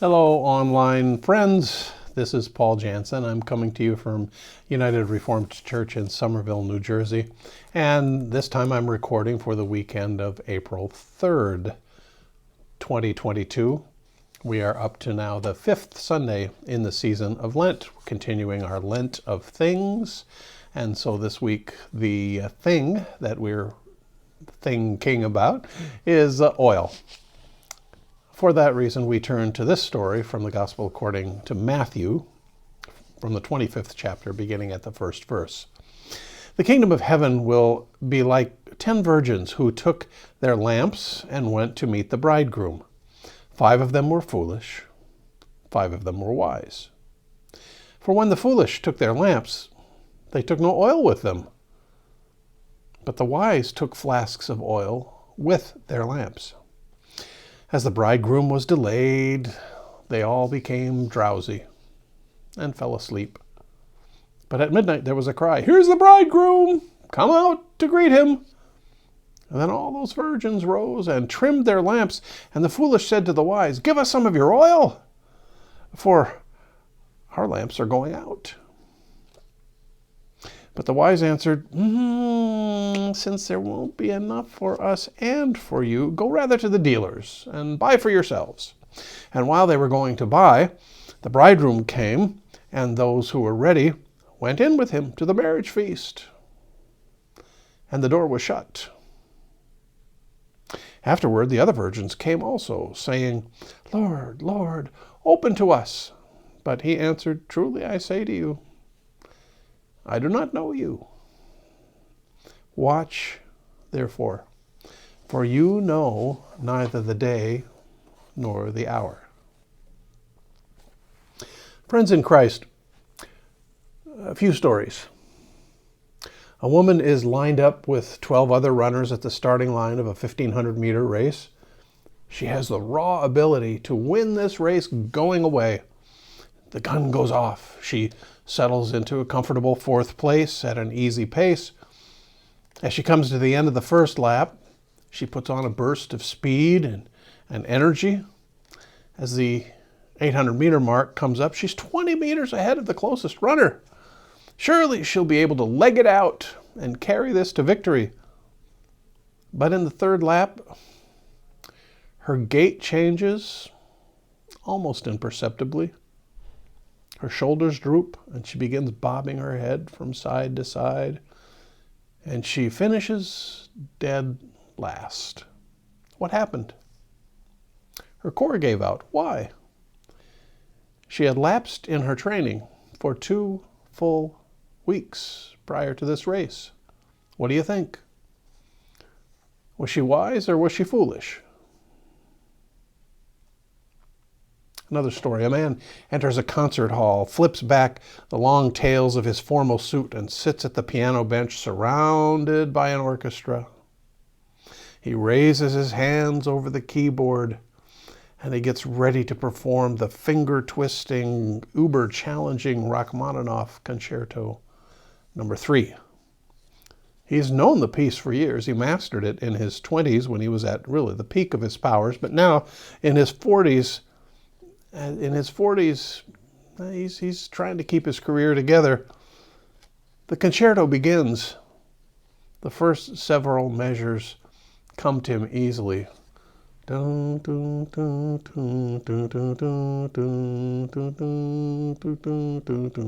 Hello, online friends. This is Paul Jansen. I'm coming to you from United Reformed Church in Somerville, New Jersey. And this time I'm recording for the weekend of April 3rd, 2022. We are up to now the fifth Sunday in the season of Lent, continuing our Lent of Things. And so this week, the thing that we're thinking about is oil. For that reason, we turn to this story from the Gospel according to Matthew, from the 25th chapter, beginning at the first verse. The kingdom of heaven will be like 10 virgins who took their lamps and went to meet the bridegroom. 5 of them were foolish, 5 of them were wise. For when the foolish took their lamps, they took no oil with them. But the wise took flasks of oil with their lamps. As the bridegroom was delayed, they all became drowsy and fell asleep. But at midnight there was a cry, "Here's the bridegroom! Come out to greet him!" And then all those virgins rose and trimmed their lamps, and the foolish said to the wise, "Give us some of your oil, for our lamps are going out." But the wise answered, "Since there won't be enough for us and for you, go rather to the dealers and buy for yourselves." And while they were going to buy, the bridegroom came, and those who were ready went in with him to the marriage feast. And the door was shut. Afterward, the other virgins came also, saying, "Lord, Lord, open to us." But he answered, "Truly I say to you, I do not know you. Watch, therefore, for you know neither the day nor the hour." Friends in Christ, a few stories. A woman is lined up with 12 other runners at the starting line of a 1,500-meter race. She has the raw ability to win this race going away. The gun goes off. She settles into a comfortable 4th place at an easy pace. As she comes to the end of the first lap, she puts on a burst of speed and energy. As the 800-meter mark comes up, she's 20 meters ahead of the closest runner. Surely she'll be able to leg it out and carry this to victory. But in the 3rd lap, her gait changes almost imperceptibly. Her shoulders droop, and she begins bobbing her head from side to side, and she finishes dead last. What happened? Her core gave out. Why? She had lapsed in her training for 2 full weeks prior to this race. What do you think? Was she wise or was she foolish? Another story. A man enters a concert hall, flips back the long tails of his formal suit, and sits at the piano bench surrounded by an orchestra. He raises his hands over the keyboard, and he gets ready to perform the finger-twisting, uber-challenging Rachmaninoff Concerto No. 3. He's known the piece for years. He mastered it in his 20s when he was at really the peak of his powers, but now in his 40s, he's trying to keep his career together. The concerto begins. The first several measures come to him easily.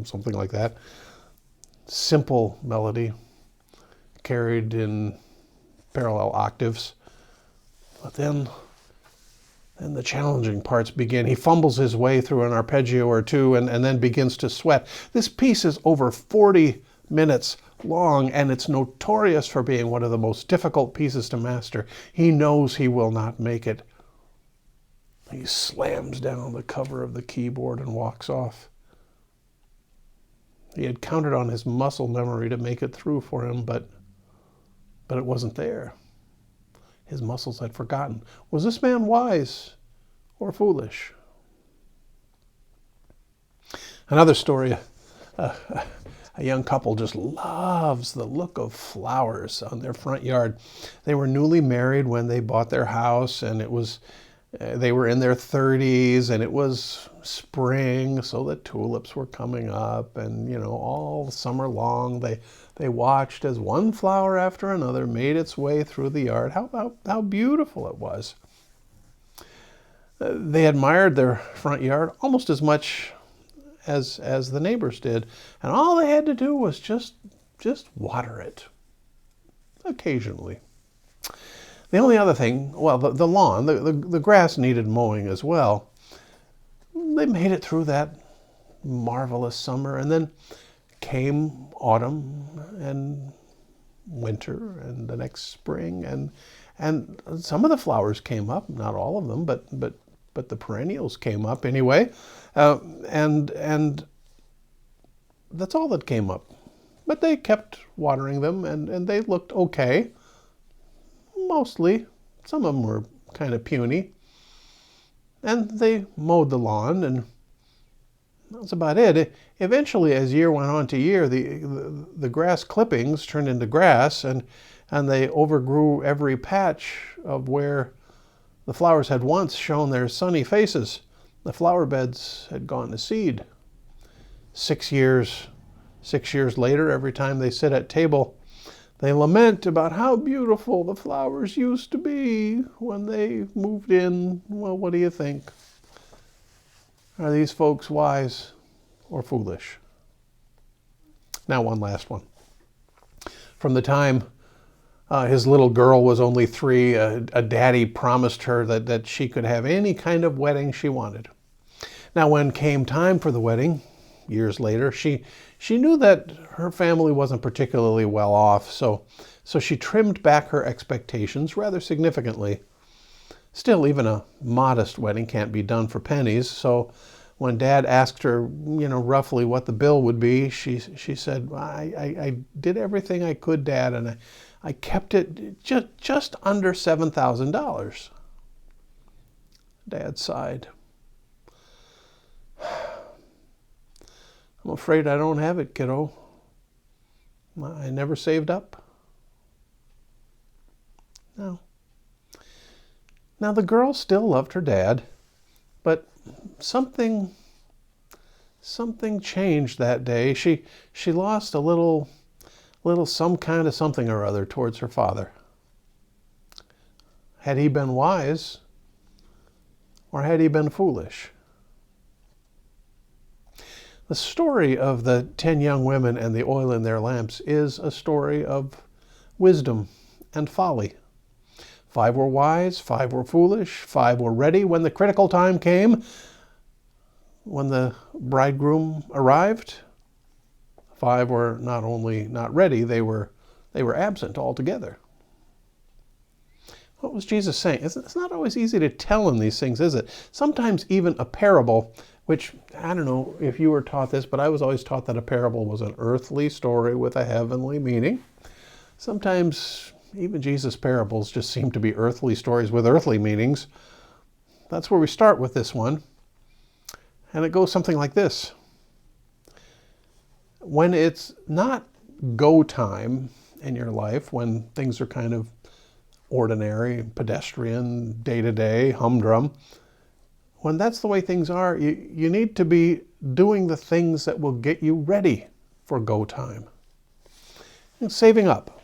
Something like that. Simple melody, carried in parallel octaves. But then the challenging parts begin. He fumbles his way through an arpeggio or two and then begins to sweat. This piece is over 40 minutes long, and it's notorious for being one of the most difficult pieces to master. He knows he will not make it. He slams down the cover of the keyboard and walks off. He had counted on his muscle memory to make it through for him, but it wasn't there. His muscles had forgotten. Was this man wise or foolish? Another story, a young couple just loves the look of flowers on their front yard. They were newly married when they bought their house, and it was They were in their 30s, and it was spring, so the tulips were coming up, and all summer long they watched as one flower after another made its way through the yard. How beautiful it was. They admired their front yard almost as much as the neighbors did, and all they had to do was just water it occasionally. The only other thing, well, the lawn, the grass needed mowing as well. They made it through that marvelous summer, and then came autumn and winter and the next spring, and some of the flowers came up, not all of them, but the perennials came up anyway, and that's all that came up. But they kept watering them, and they looked okay. Mostly. Some of them were kind of puny. And they mowed the lawn, and that's about it. Eventually, as year went on to year, the grass clippings turned into grass, and they overgrew every patch of where the flowers had once shown their sunny faces. The flower beds had gone to seed. 6 years later, every time they sit at table, they lament about how beautiful the flowers used to be when they moved in. Well, what do you think? Are these folks wise or foolish? Now, one last one. From the time his little girl was only 3, a daddy promised her that she could have any kind of wedding she wanted. Now, when came time for the wedding, years later, she knew that her family wasn't particularly well off, so she trimmed back her expectations rather significantly. Still, even a modest wedding can't be done for pennies, so when Dad asked her, roughly what the bill would be, she said, I did everything I could, Dad, and I kept it just under $7,000. Dad sighed. I'm afraid I don't have it, kiddo. I never saved up. No. Now, the girl still loved her dad, but something changed that day. She lost a little some kind of something or other towards her father. Had he been wise, or had he been foolish? The story of the 10 young women and the oil in their lamps is a story of wisdom and folly. 5 were wise, 5 were foolish, 5 were ready when the critical time came, when the bridegroom arrived. 5 were not only not ready, they were absent altogether. What was Jesus saying? It's not always easy to tell in these things, is it? Sometimes even a parable, which, I don't know if you were taught this, but I was always taught that a parable was an earthly story with a heavenly meaning. Sometimes even Jesus' parables just seem to be earthly stories with earthly meanings. That's where we start with this one. And it goes something like this. When it's not go time in your life, when things are kind of ordinary, pedestrian, day-to-day, humdrum, when that's the way things are, you need to be doing the things that will get you ready for go time. And saving up,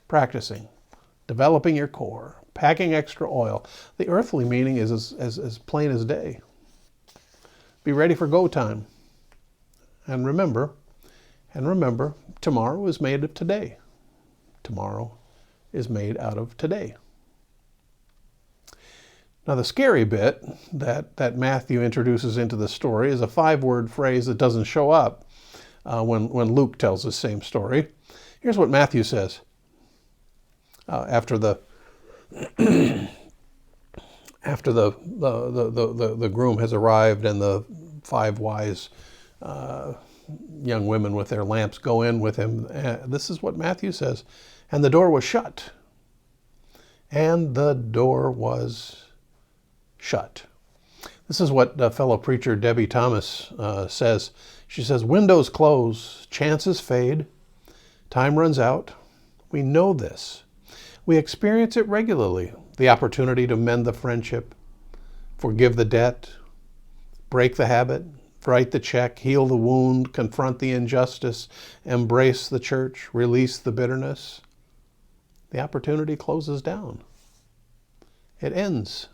practicing, developing your core, packing extra oil. The earthly meaning is as plain as day. Be ready for go time. And remember, tomorrow is made of today. Tomorrow is made out of today. Now, the scary bit that Matthew introduces into the story is a 5-word phrase that doesn't show up when Luke tells the same story. Here's what Matthew says after the groom has arrived and the 5 wise young women with their lamps go in with him. This is what Matthew says. And the door was shut. And the door was shut. This is what fellow preacher Debbie Thomas says. She says, windows close, chances fade, time runs out. We know this. We experience it regularly, the opportunity to mend the friendship, forgive the debt, break the habit, write the check, heal the wound, confront the injustice, embrace the church, release the bitterness, the opportunity closes down. It ends.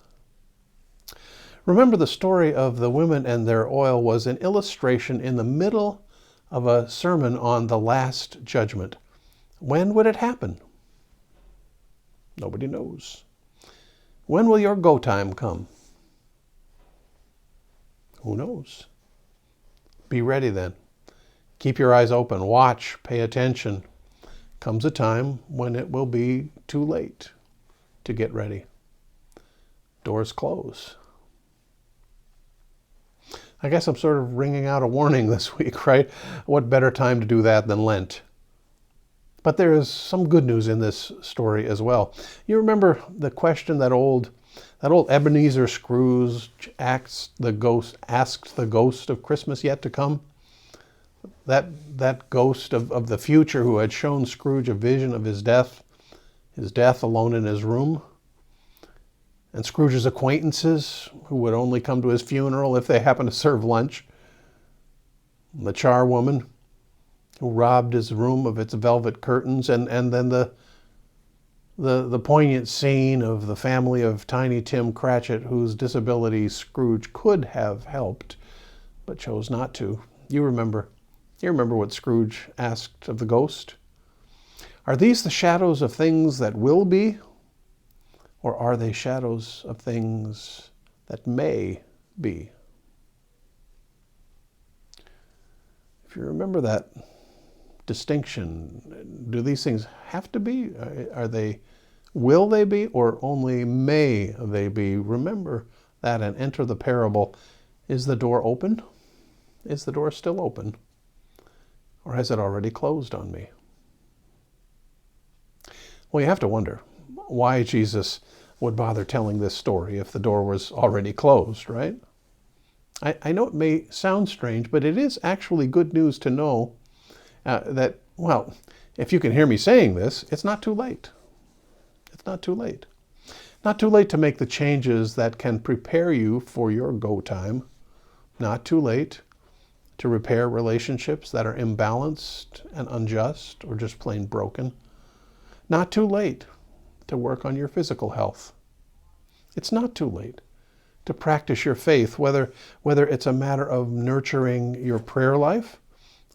Remember, the story of the women and their oil was an illustration in the middle of a sermon on the Last Judgment. When would it happen? Nobody knows. When will your go time come? Who knows? Be ready then. Keep your eyes open. Watch. Pay attention. Comes a time when it will be too late to get ready. Doors close. I guess I'm sort of ringing out a warning this week, right? What better time to do that than Lent? But there is some good news in this story as well. You remember the question that old Ebenezer Scrooge asked the ghost of Christmas yet to come? That ghost of the future who had shown Scrooge a vision of his death alone in his room. And Scrooge's acquaintances, who would only come to his funeral if they happened to serve lunch. The charwoman, who robbed his room of its velvet curtains, and then the poignant scene of the family of Tiny Tim Cratchit, whose disability Scrooge could have helped, but chose not to. You remember what Scrooge asked of the ghost? Are these the shadows of things that will be? Or are they shadows of things that may be? If you remember that distinction, do these things have to be? Will they be, or only may they be? Remember that and enter the parable. Is the door open? Is the door still open? Or has it already closed on me? Well, you have to wonder why Jesus would bother telling this story if the door was already closed, right? I know it may sound strange, but it is actually good news to know that, well, if you can hear me saying this, it's not too late. It's not too late. Not too late to make the changes that can prepare you for your go time. Not too late to repair relationships that are imbalanced and unjust or just plain broken. Not too late to work on your physical health. It's not too late to practice your faith, whether it's a matter of nurturing your prayer life,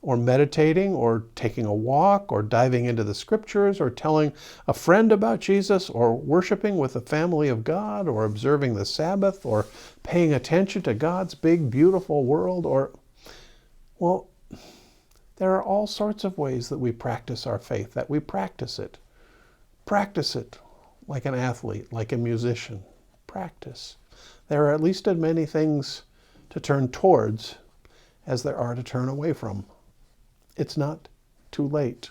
or meditating, or taking a walk, or diving into the scriptures, or telling a friend about Jesus, or worshiping with the family of God, or observing the Sabbath, or paying attention to God's big, beautiful world, or, well, there are all sorts of ways that we practice our faith, that we practice it. Practice it like an athlete, like a musician. Practice. There are at least as many things to turn towards as there are to turn away from. It's not too late.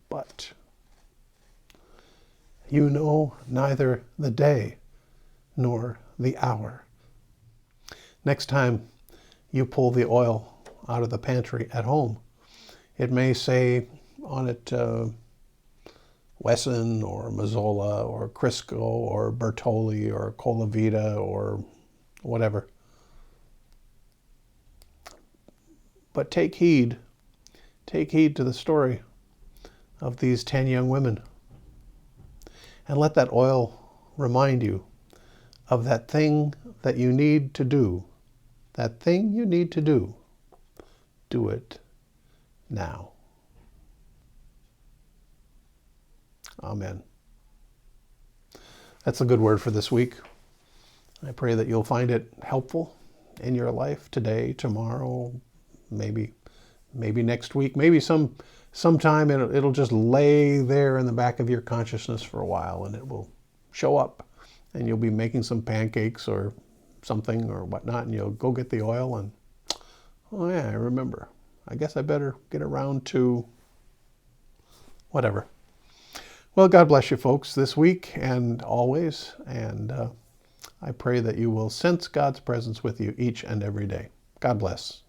But you know neither the day nor the hour. Next time you pull the oil out of the pantry at home, it may say on it Wesson or Mazzola or Crisco or Bertolli or Colavita or whatever. But take heed to the story of these 10 young women, and let that oil remind you of that thing that you need to do. That thing you need to do. Do it now. Amen. That's a good word for this week. I pray that you'll find it helpful in your life today, tomorrow, maybe next week, maybe sometime it'll just lay there in the back of your consciousness for a while, and it will show up, and you'll be making some pancakes or something or whatnot, and you'll go get the oil, and oh yeah, I remember. I guess I better get around to whatever. Well, God bless you folks this week and always, and I pray that you will sense God's presence with you each and every day. God bless.